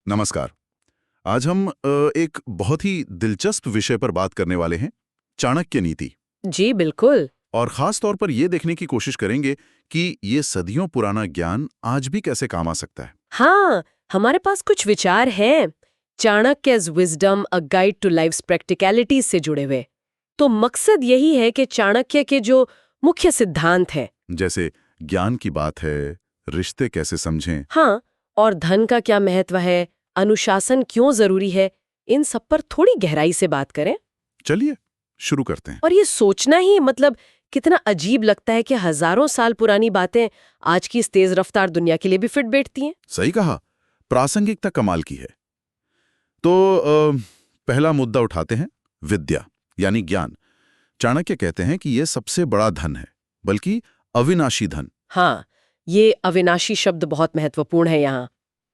नमस्कार। आज हम एक बहुत ही दिलचस्प विषय पर बात करने वाले हैं, चाणक्य नीति। जी बिल्कुल। और खास तौर पर यह देखने की कोशिश करेंगे कि ये सदियों पुराना ज्ञान आज भी कैसे काम आ सकता है। हाँ, हमारे पास कुछ विचार हैं चाणक्य's wisdom a guide to life's practicalities से जुड़े हुए। तो मकसद यही है कि चाणक्य के जो मुख्य सिद्धांत हैं, जैसे ज्ञान की बात है, रिश्ते कैसे समझें। हाँ, और धन का क्या महत्व है, अनुशासन क्यों जरूरी है, इन सब पर थोड़ी गहराई से बात करें। चलिए शुरू करते हैं। और ये सोचना ही कितना अजीब लगता है कि हजारों साल पुरानी बातें आज की इस तेज रफ्तार दुनिया के लिए भी फिट बैठती हैं। सही कहा, प्रासंगिकता कमाल की है। तो पहला मुद्दा उठाते हैं, विद्या यानी ज्ञान। चाणक्य कहते हैं कि यह सबसे बड़ा धन है, बल्कि अविनाशी धन। हाँ, ये अविनाशी शब्द बहुत महत्वपूर्ण है यहाँ।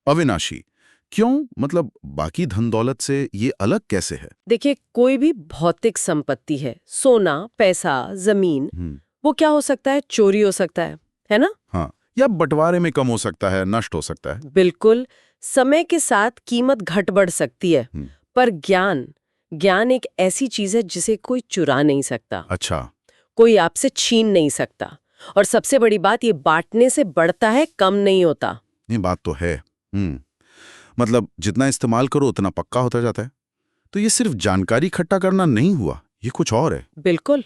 अविनाशी क्यों? मतलब बाकी धन दौलत से ये अलग कैसे है? देखिए, कोई भी भौतिक संपत्ति है, सोना, पैसा, जमीन, वो क्या हो सकता है? चोरी हो सकता है ना? हाँ, या बंटवारे में कम हो सकता है, नष्ट हो सकता है। बिल्कुल, समय के साथ कीमत घट बढ़ सकती है। पर ज्ञान एक ऐसी चीज है जिसे कोई चुरा नहीं सकता। अच्छा। कोई आपसे छीन नहीं सकता। और सबसे बड़ी बात, ये बांटने से बढ़ता है, कम नहीं होता। ये बात तो है। मतलब जितना इस्तेमाल करो उतना पक्का होता जाता है। तो ये सिर्फ जानकारी इकट्ठा करना नहीं हुआ, ये कुछ और है। बिल्कुल,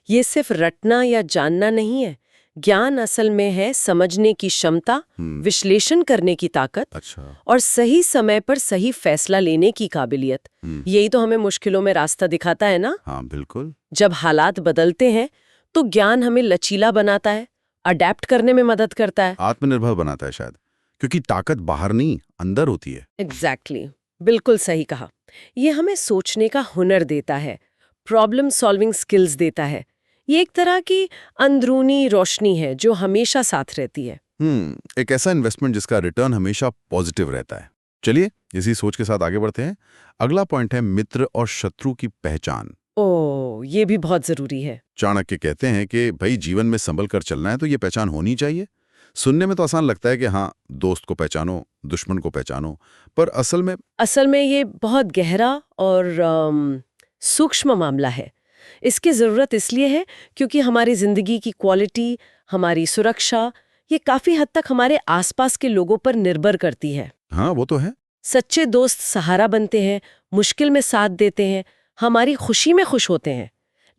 ये सिर्फ रटना या जानना नहीं है। ज्ञान असल में है समझने की क्षमता, विश्लेषण करने की ताकत। अच्छा। और सही समय पर सही फैसला लेने की काबिलियत। यही तो हमें मुश्किलों में रास्ता दिखाता है ना। हाँ बिल्कुल। जब हालात बदलते हैं तो ज्ञान हमें लचीला बनाता है, अडेप्ट करने में मदद करता है। आत्मनिर्भर बनाता है शायद, क्योंकि ताकत बाहर नहीं अंदर होती है। एग्जैक्टली, बिल्कुल सही कहा। ये हमें सोचने का हुनर देता है, प्रॉब्लम सॉल्विंग स्किल्स देता है। ये एक तरह की अंदरूनी रोशनी है जो हमेशा साथ रहती है। एक ऐसा इन्वेस्टमेंट जिसका रिटर्न हमेशा पॉजिटिव रहता है। चलिए इसी सोच के साथ आगे बढ़ते हैं। अगला पॉइंट है मित्र और शत्रु की पहचान। ये भी बहुत जरूरी है। चाणक्य कहते हैं कि भाई जीवन में संभल कर चलना है तो ये पहचान होनी चाहिए। सुनने में तो आसान लगता है कि हाँ, दोस्त को पहचानो, दुश्मन को पहचानो, पर असल में ये बहुत गहरा और सूक्ष्म मामला है। इसकी जरूरत इसलिए है क्योंकि हमारी जिंदगी की क्वालिटी, हमारी सुरक्षा, ये काफी हद तक हमारे आसपास के लोगों पर निर्भर करती है। हाँ वो तो है। सच्चे दोस्त सहारा बनते हैं, मुश्किल में साथ देते हैं, हमारी खुशी में खुश होते हैं।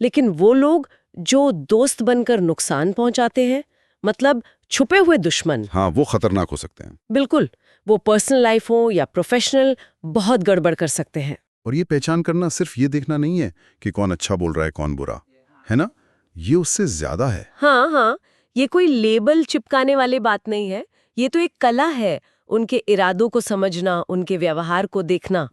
लेकिन वो लोग जो दोस्त बनकर नुकसान पहुंचाते हैं, मतलब छुपे हुए दुश्मन, हाँ वो खतरनाक हो सकते हैं। बिल्कुल, वो पर्सनल लाइफ हो या प्रोफेशनल, बहुत गड़बड़ कर सकते हैं। और ये पहचान करना सिर्फ ये देखना नहीं है कि कौन अच्छा बोल रहा है कौन बुरा है ना, ये उससे ज्यादा है। हाँ, ये कोई लेबल चिपकाने वाली बात नहीं है। ये तो एक कला है, उनके इरादों को समझना, उनके व्यवहार को देखना।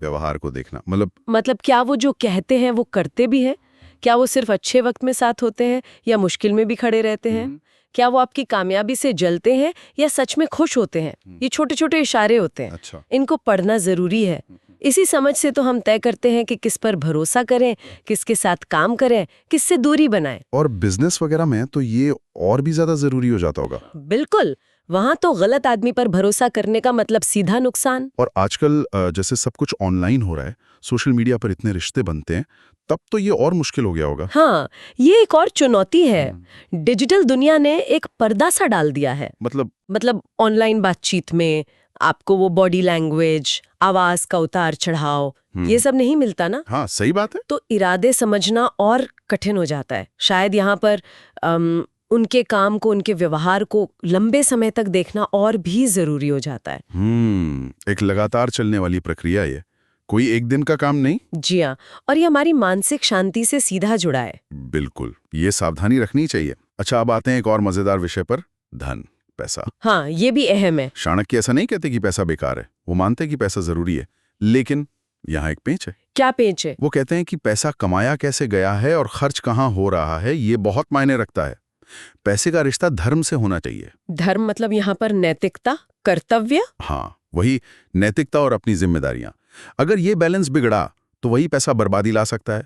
मतलब क्या वो जो कहते हैं वो करते भी हैं? क्या वो सिर्फ अच्छे वक्त में साथ होते हैं या मुश्किल में भी खड़े रहते हैं? क्या वो आपकी कामयाबी से जलते हैं या सच में खुश होते हैं? ये छोटे छोटे इशारे होते हैं। अच्छा। इनको पढ़ना जरूरी है। इसी समझ से तो हम तय करते हैं कि किस पर भरोसा करें, किसके साथ काम करें, किससे दूरी बनाएं। और बिजनेस वगैरह में तो ये और भी ज्यादा जरूरी हो जाता होगा। बिल्कुल, वहाँ तो गलत आदमी पर भरोसा करने का मतलब सीधा नुकसान। और आजकल जैसे सब कुछ ऑनलाइन हो रहा है, सोशल मीडिया पर इतने रिश्ते बनते हैं, तब तो ये और मुश्किल हो गया होगा। हाँ, ये एक और चुनौती है। डिजिटल दुनिया ने एक पर्दा सा डाल दिया है। मतलब ऑनलाइन बातचीत में आपको वो बॉडी लैंग्वेज, आवाज का उतार चढ़ाव, ये सब नहीं मिलता ना। हाँ सही बात है। तो इरादे समझना और कठिन हो जाता है। शायद यहाँ पर उनके काम को, उनके व्यवहार को लंबे समय तक देखना और भी जरूरी हो जाता है। एक लगातार चलने वाली प्रक्रिया है, कोई एक दिन का काम नहीं। जी हाँ, और ये हमारी मानसिक शांति से सीधा जुड़ा है। बिल्कुल, ये सावधानी रखनी चाहिए। अच्छा, अब आते हैं एक और मजेदार विषय पर, धन, पैसा। हाँ, ये भी अहम है। चाणक्य ऐसा नहीं कहते कि पैसा बेकार है, वो मानते कि पैसा जरूरी है, लेकिन यहाँ एक पेंच है। क्या पेंच है? वो कहते हैं कि पैसा कमाया कैसे गया है और खर्च कहाँ हो रहा है, ये बहुत मायने रखता है। पैसे का रिश्ता धर्म से होना चाहिए। धर्म मतलब यहाँ पर नैतिकता, कर्तव्य। हाँ, वही नैतिकता और अपनी जिम्मेदारियां। अगर ये बैलेंस बिगड़ा तो वही पैसा बर्बादी ला सकता है।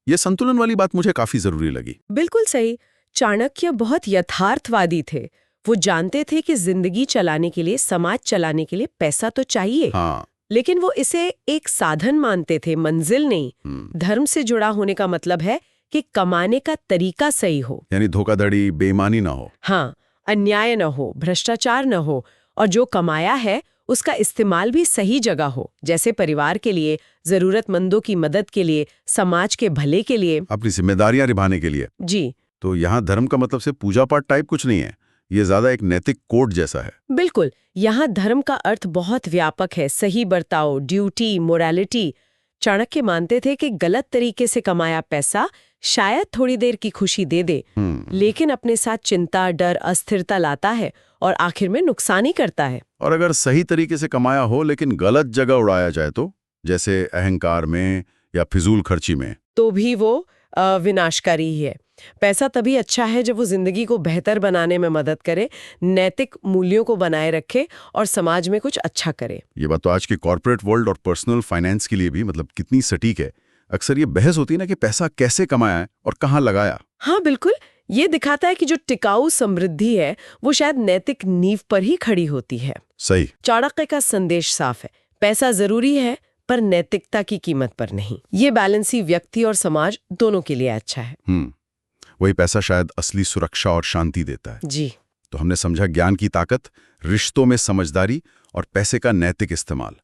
ये संतुलन वाली बात मुझे काफी जरूरी लगी। बिल्कुल सही। चाणक्य बहुत यथार्थवादी थे। वो जानते थे कि जिंदगी चलाने के लिए, समाज चलाने के लिए पैसा तो चाहिए। हाँ। लेकिन वो इसे एक साधन मानते थे, मंजिल नहीं। धर्म से जुड़ा होने का मतलब है कि कमाने का तरीका सही हो, यानी धोखाधड़ी, बेईमानी ना हो। हाँ, अन्याय न हो, भ्रष्टाचार न हो, और जो कमाया है उसका इस्तेमाल भी सही जगह हो, जैसे परिवार के लिए, जरूरतमंदों की मदद के लिए, समाज के भले के लिए, अपनी जिम्मेदारियां निभाने के लिए। जी तो यहाँ धर्म का मतलब से पूजा पाठ टाइप कुछ नहीं है, ये ज्यादा एक नैतिक कोड जैसा है। बिल्कुल। यहाँ धर्म का अर्थ बहुत व्यापक है, सही बर्ताव, ड्यूटी, मोरालिटी। चाणक्य मानते थे कि गलत तरीके से कमाया पैसा शायद थोड़ी देर की खुशी दे दे, लेकिन अपने साथ चिंता, डर, अस्थिरता लाता है और आखिर में नुकसान ही करता है। और अगर सही तरीके से कमाया हो लेकिन गलत जगह उड़ाया जाए तो, जैसे अहंकार में या फिजूल खर्ची में, तो भी वो विनाशकारी ही है। पैसा तभी अच्छा है जब वो जिंदगी को बेहतर बनाने में मदद करे, नैतिक मूल्यों को बनाए रखे और समाज में कुछ अच्छा करे। ये बात तो आज के कॉर्पोरेट वर्ल्ड और पर्सनल फाइनेंस के लिए भी मतलब कितनी सटीक है। अक्सर ये बहस होती है ना कि पैसा कैसे कमाया है और कहाँ लगाया। हाँ बिल्कुल, ये दिखाता है कि जो टिकाऊ समृद्धि है वो शायद नैतिक नींव पर ही खड़ी होती है। सही। चाणक्य का संदेश साफ है, पैसा जरूरी है पर नैतिकता की कीमत पर नहीं। ये बैलेंस ही व्यक्ति और समाज दोनों के लिए अच्छा है। वही पैसा शायद असली सुरक्षा और शांति देता है। जी। तो हमने समझा ज्ञान की ताकत, रिश्तों में समझदारी और पैसे का नैतिक इस्तेमाल।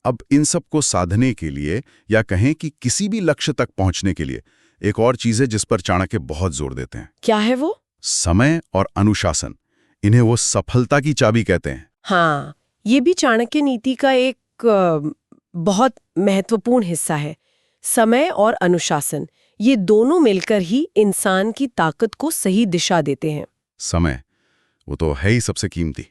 अब इन सब को साधने के लिए, या कहें कि किसी भी लक्ष्य तक पहुंचने के लिए, एक और चीज है जिस पर चाणक्य बहुत जोर देते हैं। क्या है वो? समय और अनुशासन। इन्हें वो सफलता की चाबी कहते हैं। हाँ, ये भी चाणक्य नीति का एक बहुत महत्वपूर्ण हिस्सा है। समय और अनुशासन, ये दोनों मिलकर ही इंसान की ताकत को सही दिशा देते हैं। समय, वो तो है ही सबसे कीमती,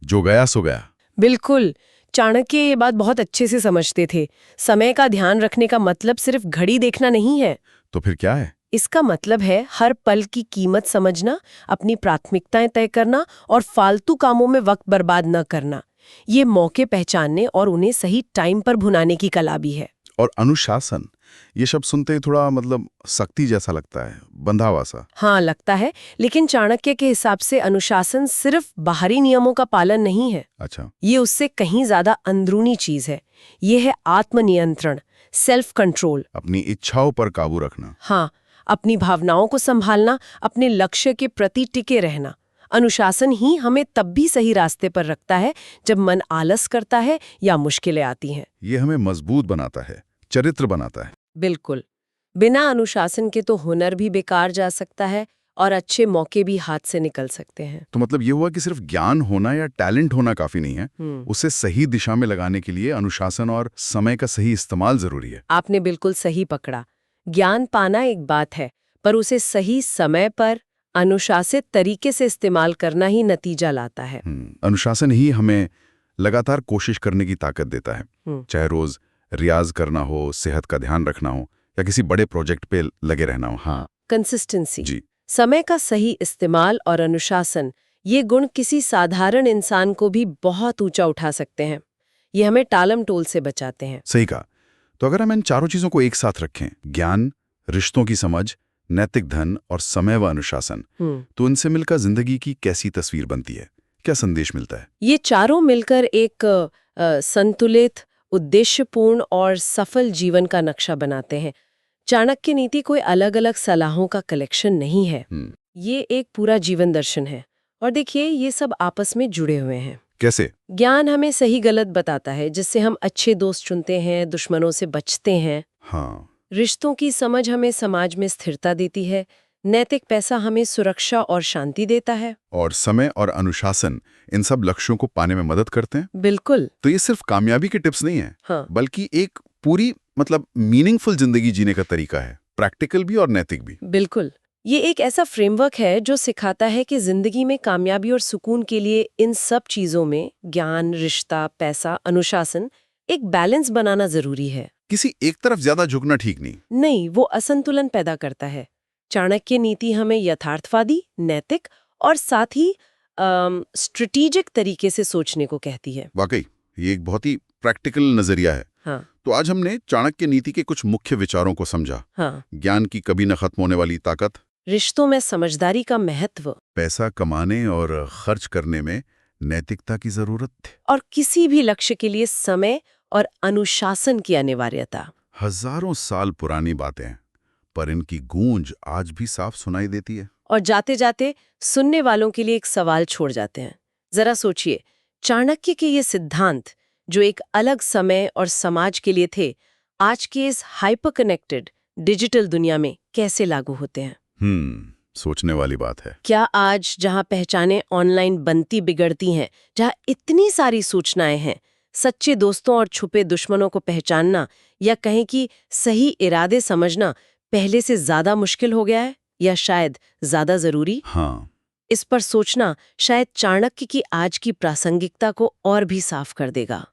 जो गया सो गया। बिल्कुल, चाणक्य ये बात बहुत अच्छे से समझते थे। समय का ध्यान रखने का मतलब सिर्फ घड़ी देखना नहीं है। तो फिर क्या है? इसका मतलब है हर पल की कीमत समझना, अपनी प्राथमिकताएं तय करना और फालतू कामों में वक्त बर्बाद न करना। ये मौके पहचानने और उन्हें सही टाइम पर भुनाने की कला भी है। और अनुशासन, ये शब्द सुनते ही थोड़ा मतलब सख्ती जैसा लगता है, बंधा हुआ सा। हाँ लगता है, लेकिन चाणक्य के हिसाब से अनुशासन सिर्फ बाहरी नियमों का पालन नहीं है। अच्छा। ये उससे कहीं ज्यादा अंदरूनी चीज है। ये है आत्मनियंत्रण, सेल्फ कंट्रोल। अपनी इच्छाओं पर काबू रखना। हाँ, अपनी भावनाओं को संभालना, अपने लक्ष्य के प्रति टिके रहना। अनुशासन ही हमें तब भी सही रास्ते पर रखता है जब मन आलस करता है या मुश्किलें आती हैं। ये हमें मजबूत बनाता है, चरित्र बनाता है। बिल्कुल। बिना अनुशासन के तो हुनर भी बेकार जा सकता है और अच्छे मौके भी हाथ से निकल सकते हैं। तो मतलब ये हुआ कि सिर्फ ज्ञान होना या टैलेंट होना काफी नहीं है, उसे सही दिशा में लगाने के लिए अनुशासन और समय का सही इस्तेमाल जरूरी है। आपने बिल्कुल सही पकड़ा। ज्ञान पाना एक बात है, पर उसे सही समय पर अनुशासित तरीके से इस्तेमाल करना ही नतीजा लाता है। अनुशासन ही हमें लगातार कोशिश करने की ताकत देता है, चाहे रोज रियाज करना हो, सेहत का ध्यान रखना हो या किसी बड़े प्रोजेक्ट पे लगे रहना हो। हाँ, कंसिस्टेंसी। जी। समय का सही इस्तेमाल और अनुशासन, ये गुण किसी साधारण इंसान को भी बहुत ऊंचा उठा सकते हैं। ये हमें टालम टोल से बचाते हैं। सही कहा। तो अगर हम इन चारों चीजों को एक साथ रखें, ज्ञान, रिश्तों की समझ, नैतिक धन और समय व अनुशासन, तो इनसे मिलकर जिंदगी की कैसी तस्वीर बनती है, क्या संदेश मिलता है? ये चारों मिलकर एक संतुलित, उद्देश्यपूर्ण और सफल जीवन का नक्शा बनाते हैं। चाणक्य नीति कोई अलग अलग सलाहों का कलेक्शन नहीं है। ये एक पूरा जीवन दर्शन है। और देखिए, ये सब आपस में जुड़े हुए हैं। कैसे? ज्ञान हमें सही गलत बताता है, जिससे हम अच्छे दोस्त चुनते हैं, दुश्मनों से बचते हैं। हाँ। रिश्तों की समझ हमें समाज में स्थिरता देती है। नैतिक पैसा हमें सुरक्षा और शांति देता है। और समय और अनुशासन इन सब लक्ष्यों को पाने में मदद करते हैं। बिल्कुल। तो ये सिर्फ कामयाबी के टिप्स नहीं है, हाँ। बल्कि एक पूरी मतलब मीनिंगफुल जिंदगी जीने का तरीका है, प्रैक्टिकल भी और नैतिक भी। बिल्कुल। ये एक ऐसा फ्रेमवर्क है जो सिखाता है कि जिंदगी में कामयाबी और सुकून के लिए इन सब चीजों में ज्ञान, रिश्ता, पैसा, अनुशासन, एक बैलेंस बनाना जरूरी है। किसी एक तरफ ज्यादा झुकना ठीक नहीं, वो असंतुलन पैदा करता है। चाणक्य नीति हमें यथार्थवादी, नैतिक और साथ ही स्ट्रेटेजिक तरीके से सोचने को कहती है। वाकई ये एक बहुत ही प्रैक्टिकल नजरिया है। हाँ। तो आज हमने चाणक्य नीति के कुछ मुख्य विचारों को समझा। हाँ। ज्ञान की कभी न खत्म होने वाली ताकत, रिश्तों में समझदारी का महत्व, पैसा कमाने और खर्च करने में नैतिकता की जरूरत, और किसी भी लक्ष्य के लिए समय और अनुशासन की अनिवार्यता। हजारों साल पुरानी बातें हैं, पर इनकी गूंज आज भी साफ सुनाई देती है। और जाते जाते सुनने वालों के लिए एक सवाल छोड़ जाते हैं। जरा सोचिए, चाणक्य के ये सिद्धांत जो एक अलग समय और समाज के लिए थे, आज के इस हाइपर कनेक्टेड डिजिटल दुनिया में कैसे लागू होते हैं? सोचने वाली बात है। क्या आज जहां पहचानें ऑनलाइन बनती बिगड़ती हैं, जहां इतनी सारी सूचनाएं हैं, सच्चे दोस्तों और छुपे दुश्मनों को पहचानना या कहें कि सही इरादे समझना पहले से ज्यादा मुश्किल हो गया है, या शायद ज्यादा जरूरी? हाँ, इस पर सोचना शायद चाणक्य की आज की प्रासंगिकता को और भी साफ कर देगा।